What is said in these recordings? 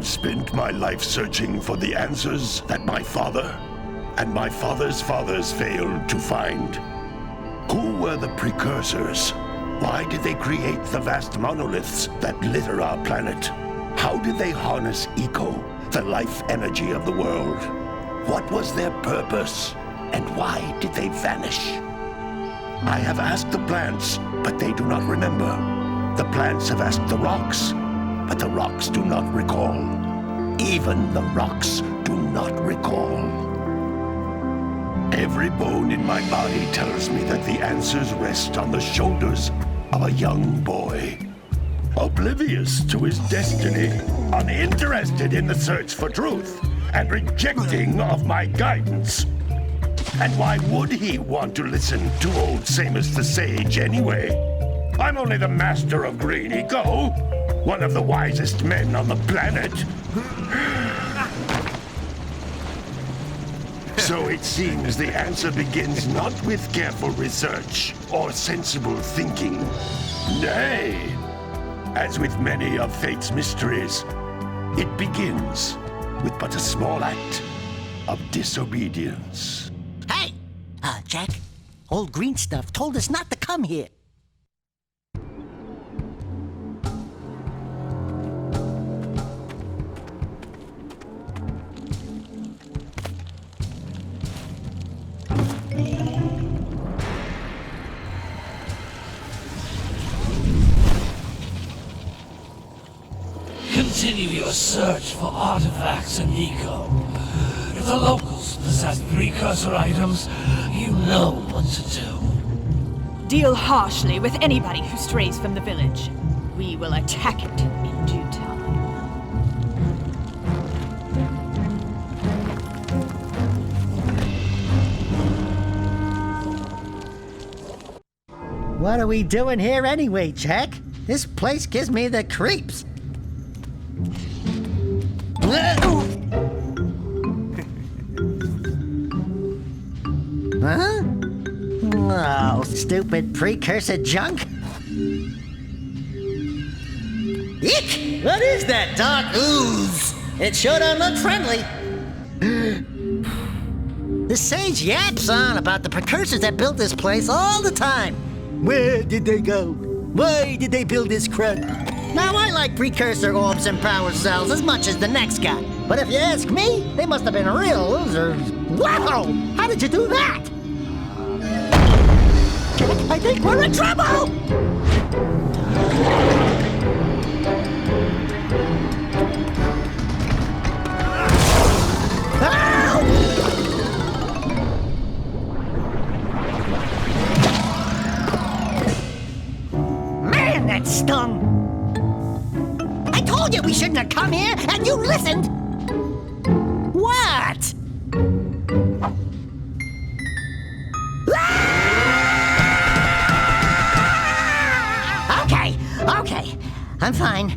have spent my life searching for the answers that my father and my father's fathers failed to find. Who were the precursors? Why did they create the vast monoliths that litter our planet? How did they harness eco, the life energy of the world? What was their purpose? And why did they vanish? I have asked the plants, but they do not remember. The plants have asked the rocks, but the rocks do not recall. Even the rocks do not recall. Every bone in my body tells me that the answers rest on the shoulders of a young boy. Oblivious to his destiny, uninterested in the search for truth, and rejecting of my guidance. And why would he want to listen to old Samus the Sage anyway? I'm only the master of green eco, one of the wisest men on the planet. So it seems the answer begins not with careful research or sensible thinking. Nay, as with many of fate's mysteries, it begins with but a small act of disobedience. Hey! Jak, old green stuff told us not to come here. Continue your search for artifacts and eco. If the locals possess precursor items, you know what to do. Deal harshly with anybody who strays from the village. We will attack it in due time. What are we doing here anyway, Jak? This place gives me the creeps. Huh? Oh, stupid precursor junk. Eek! What is that dark ooze? It sure don't look friendly. The sage yaps on about the precursors that built this place all the time. Where did they go? Why did they build this crap? Now, I like precursor orbs and power cells as much as the next guy. But if you ask me, they must have been real losers. Wow! How did you do that? I think we're in trouble! Man, that stung! I told you we shouldn't have come here, and you listened! What? Okay. I'm fine.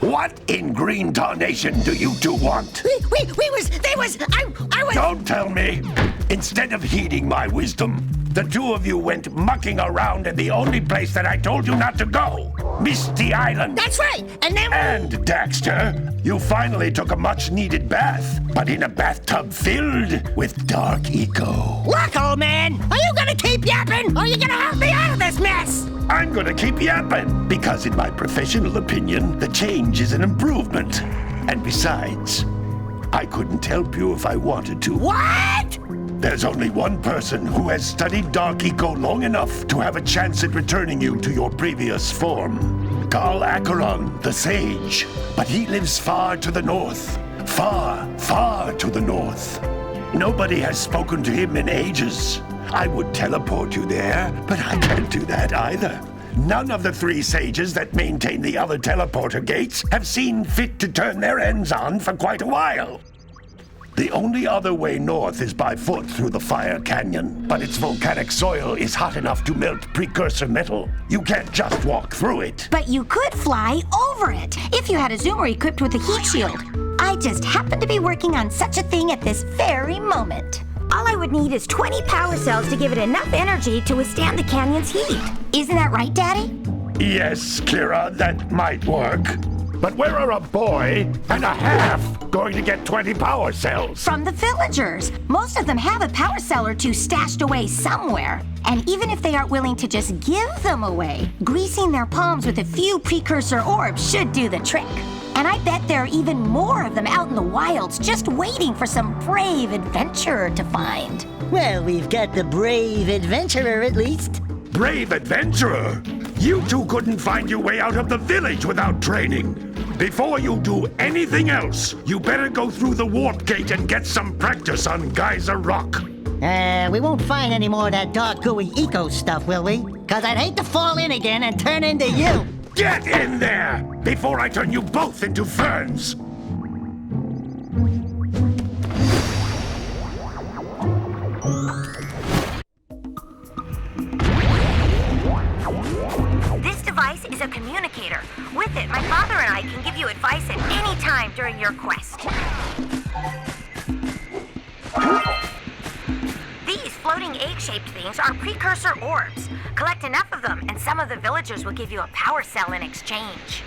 What in green tarnation do you two want? I was... Don't tell me! Instead of heeding my wisdom, the two of you went mucking around in the only place that I told you not to go. Misty Island. That's right, and then... And, Daxter, you finally took a much-needed bath, but in a bathtub filled with dark eco. Look, old man, are you gonna keep yapping, or are you gonna help me out of this mess? I'm gonna keep yapping, because in my professional opinion, the change is an improvement. And besides, I couldn't help you if I wanted to. What? There's only one person who has studied dark eco long enough to have a chance at returning you to your previous form. Carl Acheron, the sage. But he lives far to the north. Far to the north. Nobody has spoken to him in ages. I would teleport you there, but I can't do that either. None of the three sages that maintain the other teleporter gates have seen fit to turn their ends on for quite a while. The only other way north is by foot through the Fire Canyon, but its volcanic soil is hot enough to melt precursor metal. You can't just walk through it. But you could fly over it, if you had a zoomer equipped with a heat shield. I just happen to be working on such a thing at this very moment. All I would need is 20 power cells to give it enough energy to withstand the canyon's heat. Isn't that right, Daddy? Yes, Kira, that might work. But where are a boy and a half going to get 20 power cells? From the villagers. Most of them have a power cell or two stashed away somewhere. And even if they aren't willing to just give them away, greasing their palms with a few precursor orbs should do the trick. And I bet there are even more of them out in the wilds just waiting for some brave adventurer to find. Well, we've got the brave adventurer at least. Brave adventurer? You two couldn't find your way out of the village without training. Before you do anything else, you better go through the warp gate and get some practice on Geyser Rock. We won't find any more of that dark gooey eco stuff, will we? 'Cause I'd hate to fall in again and turn into you. Get in there before I turn you both into ferns. This device is a communicator. With it, my father and I can give you advice at any time during your quest. These floating egg-shaped things are precursor orbs. Collect enough of them, and some of the villagers will give you a power cell in exchange.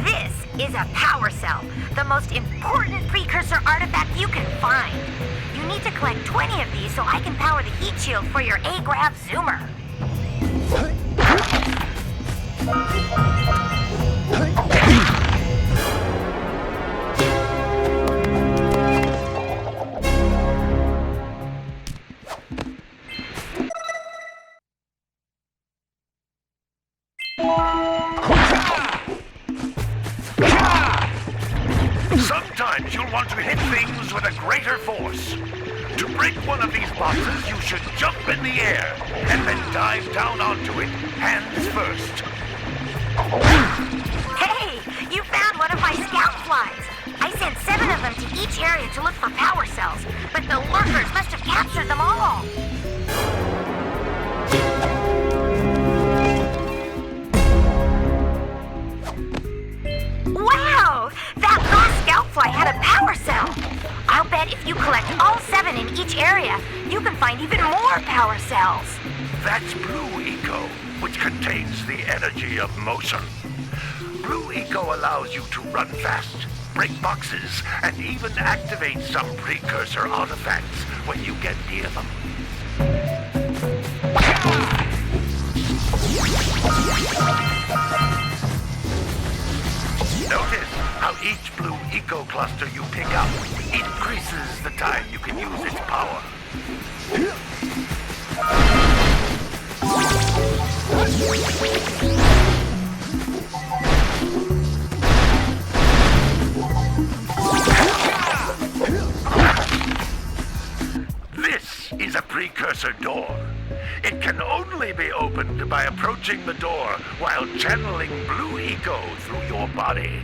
This is a power cell, the most important precursor artifact you can find. You need to collect 20 of these so I can power the heat shield for your A-Grav zoomer. Sometimes you'll want to hit things with a greater force. To break one of these boxes, you should jump in the air and then dive down onto it, hands first. Hey, you found one of my scout flies. I sent 7 of them to each area to look for power cells, but the lurkers must have captured them all. Wow! That last scout fly had a power cell. I'll bet if you collect all 7 in each area, you can find even more power cells. That's Blue Eco, which contains the energy of motion. Blue Eco allows you to run fast, break boxes, and even activate some precursor artifacts when you get near them. Notice how each Blue Eco cluster you pick up increases the time you can use its power. This is a precursor door. It can only be opened by approaching the door while channeling Blue Eco through your body.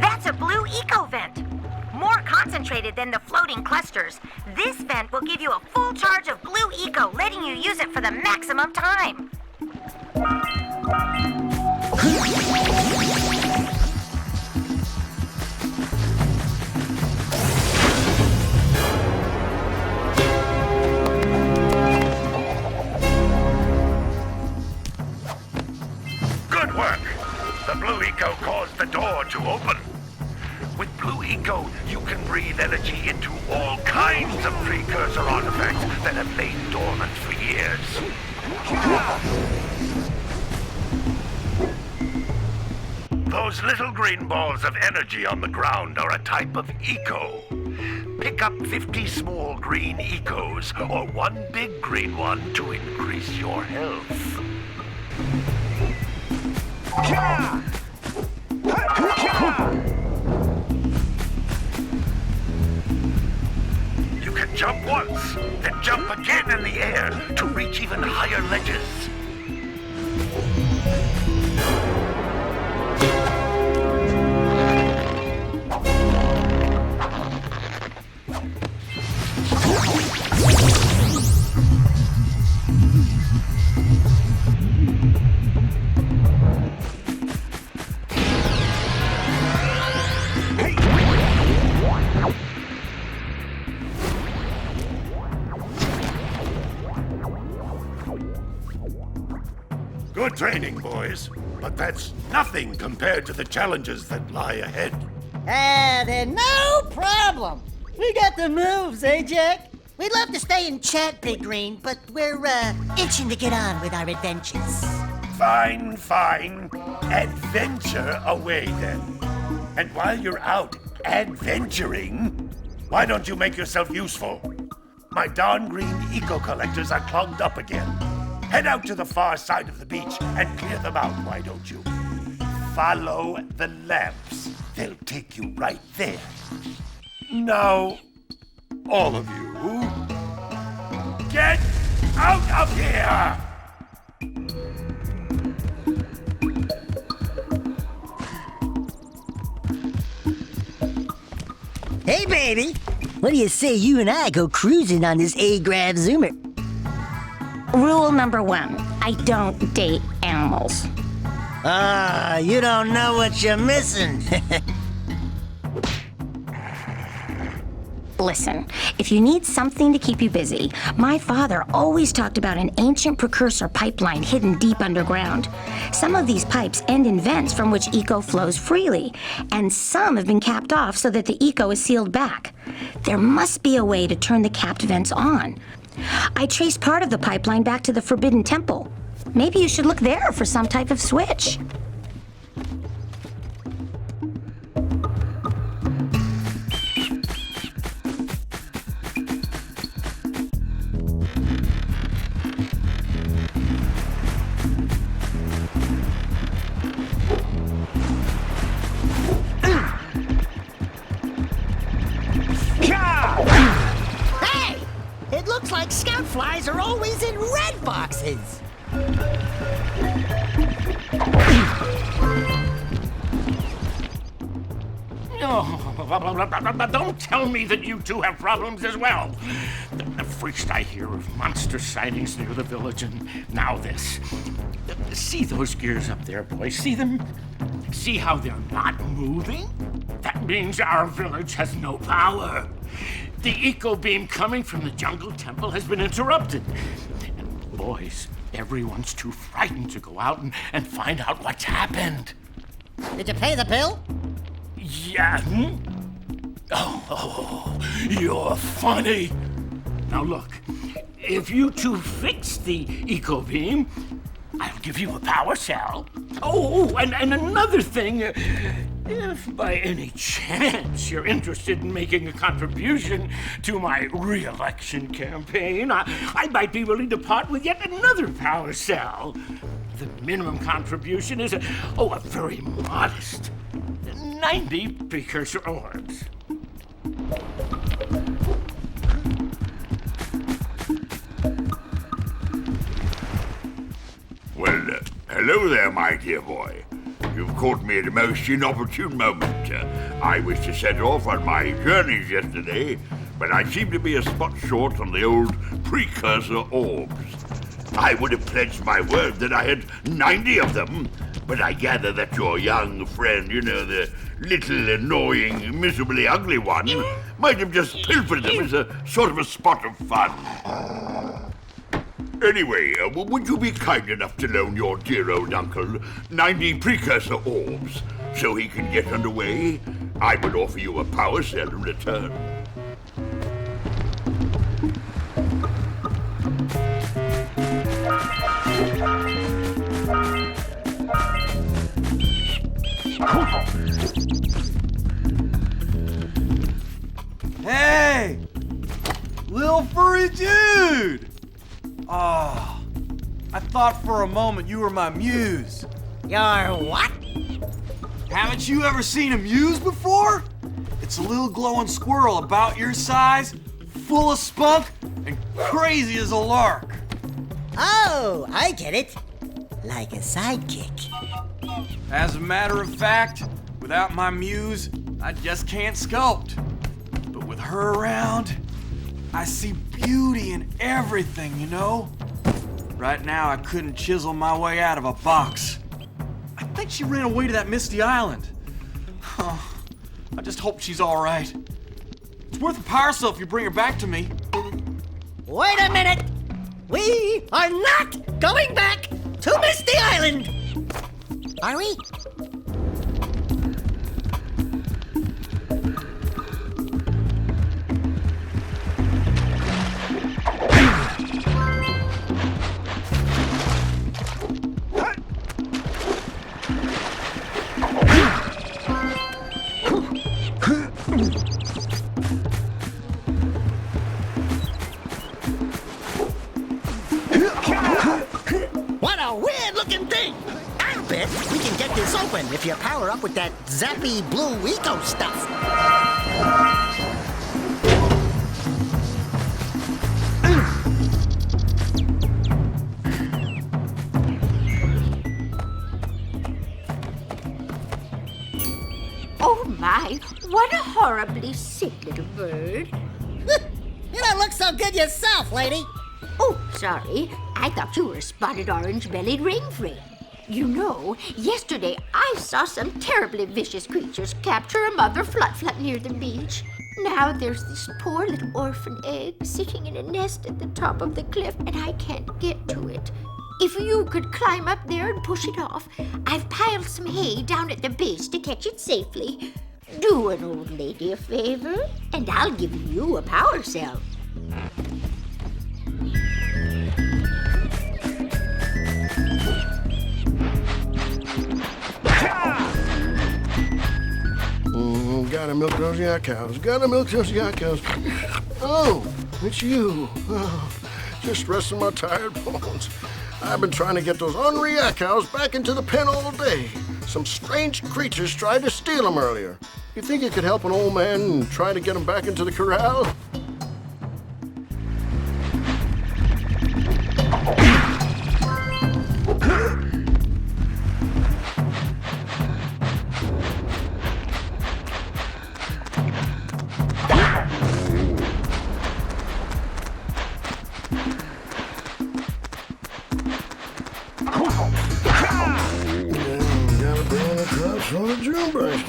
That's a Blue Eco vent. More concentrated than the floating clusters. This vent will give you a full charge of Blue Eco, letting you use it for the maximum time. Good work! The Blue Eco caused the door to open. With Blue Eco, you can breathe energy into all kinds of precursor artifacts that have lain dormant for years. Those little green balls of energy on the ground are a type of eco. Pick up 50 small green ecos or one big green one to increase your health. You can jump once, then jump again in the air to reach even higher ledges. good training, boys, but that's nothing compared to the challenges that lie ahead. Then no problem. We got the moves, eh, Jack? We'd love to stay and chat, Big Green, but we're, itching to get on with our adventures. Fine, fine. Adventure away, then. And while you're out adventuring, why don't you make yourself useful? My darn green eco-collectors are clogged up again. Head out to the far side of the beach and clear them out, why don't you? Follow the lamps. They'll take you right there. Now, all of you, get out of here! Hey, baby. What do you say you and I go cruising on this A-Grav Zoomer? Rule number 1, I don't date animals. You don't know what you're missing. Listen, if you need something to keep you busy, my father always talked about an ancient precursor pipeline hidden deep underground. Some of these pipes end in vents from which eco flows freely, and some have been capped off so that the eco is sealed back. There must be a way to turn the capped vents on. I traced part of the pipeline back to the Forbidden Temple. Maybe you should look there for some type of switch. It looks like scout flies are always in red boxes. Oh, don't tell me that you two have problems as well. First I hear of monster sightings near the village, and now this. See those gears up there, boys? See them? See how they're not moving? That means our village has no power. The eco beam coming from the jungle temple has been interrupted. And boys, everyone's too frightened to go out and find out what's happened. Did you pay the bill? Yeah. Oh, you're funny. Now look, if you two fix the eco beam, I'll give you a power cell. Oh, and another thing, if by any chance you're interested in making a contribution to my re-election campaign, I might be willing to part with yet another power cell. The minimum contribution is a very modest 90 precursor orbs. Well, hello there, my dear boy. You've caught me at a most inopportune moment. I was to set off on my journeys yesterday, but I seem to be a spot short on the old precursor orbs. I would have pledged my word that I had 90 of them, but I gather that your young friend, the little annoying, miserably ugly one, might have just pilfered them as a sort of a spot of fun. Anyway, would you be kind enough to loan your dear old uncle 90 precursor orbs so he can get underway? I would offer you a power cell in return. Hey! Little furry dude! Oh, I thought for a moment you were my muse. Your what? Haven't you ever seen a muse before? It's a little glowing squirrel about your size, full of spunk, and crazy as a lark. Oh, I get it. Like a sidekick. As a matter of fact, without my muse, I just can't sculpt. But with her around, I see beauty in everything, Right now, I couldn't chisel my way out of a box. I think she ran away to that Misty Island. I just hope she's all right. It's worth a power cell if you bring her back to me. Wait a minute! We are not going back! To Misty Island! Are we? What a weird-looking thing! I bet we can get this open if you power up with that zappy blue eco stuff. Oh my, what a horribly sick little bird. You don't look so good yourself, lady. Oh, sorry. I thought you were a spotted orange-bellied rainfree. You know, yesterday I saw some terribly vicious creatures capture a mother flut-flut near the beach. Now there's this poor little orphan egg sitting in a nest at the top of the cliff, and I can't get to it. If you could climb up there and push it off, I've piled some hay down at the base to catch it safely. Do an old lady a favor, and I'll give you a power cell. Gotta milk those yak cows. Gotta milk those yak cows. Oh, it's you. Oh, just resting my tired bones. I've been trying to get those ornery yak cows back into the pen all day. Some strange creatures tried to steal them earlier. You think you could help an old man and try to get them back into the corral? On the drum brush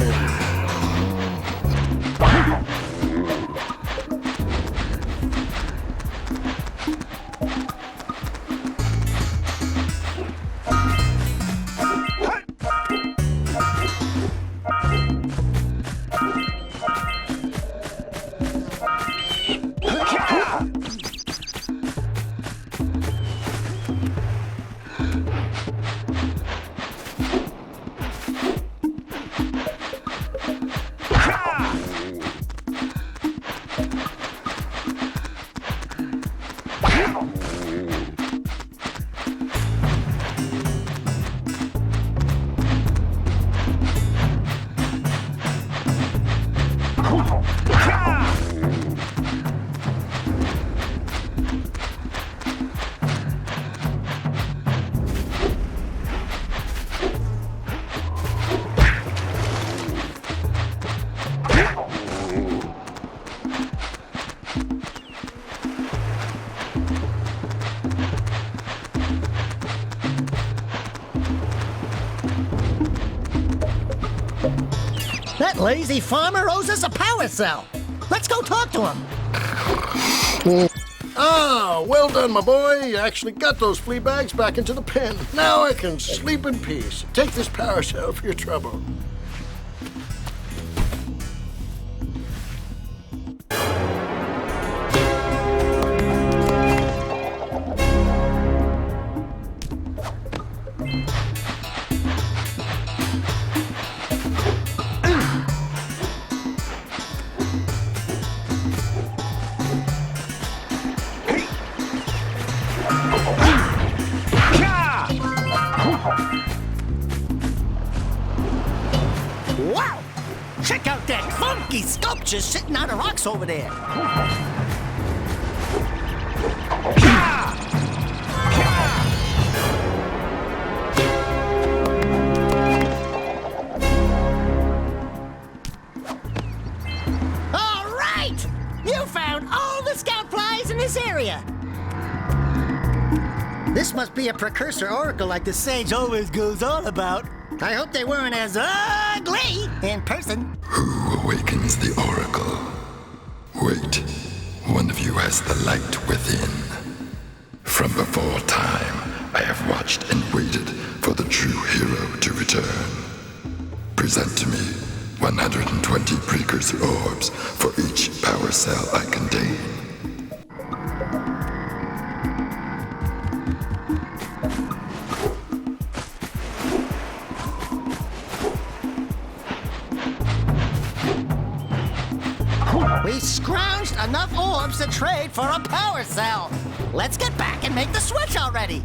That lazy farmer owes us a power cell. Let's go talk to him. Ah, well done, my boy. You actually got those flea bags back into the pen. Now I can sleep in peace. Take this power cell for your trouble. Wow! Check out that funky sculpture sitting on the rocks over there. All right! You found all the scout flies in this area. This must be a precursor oracle like the sage always goes on about. I hope they weren't as ugly in person. Who awakens the oracle? Wait, one of you has the light within. From before time, I have watched and waited for the true hero to return. Present to me 120 precursor orbs for each power cell I contain. We scrounged enough orbs to trade for a power cell. Let's get back and make the switch already.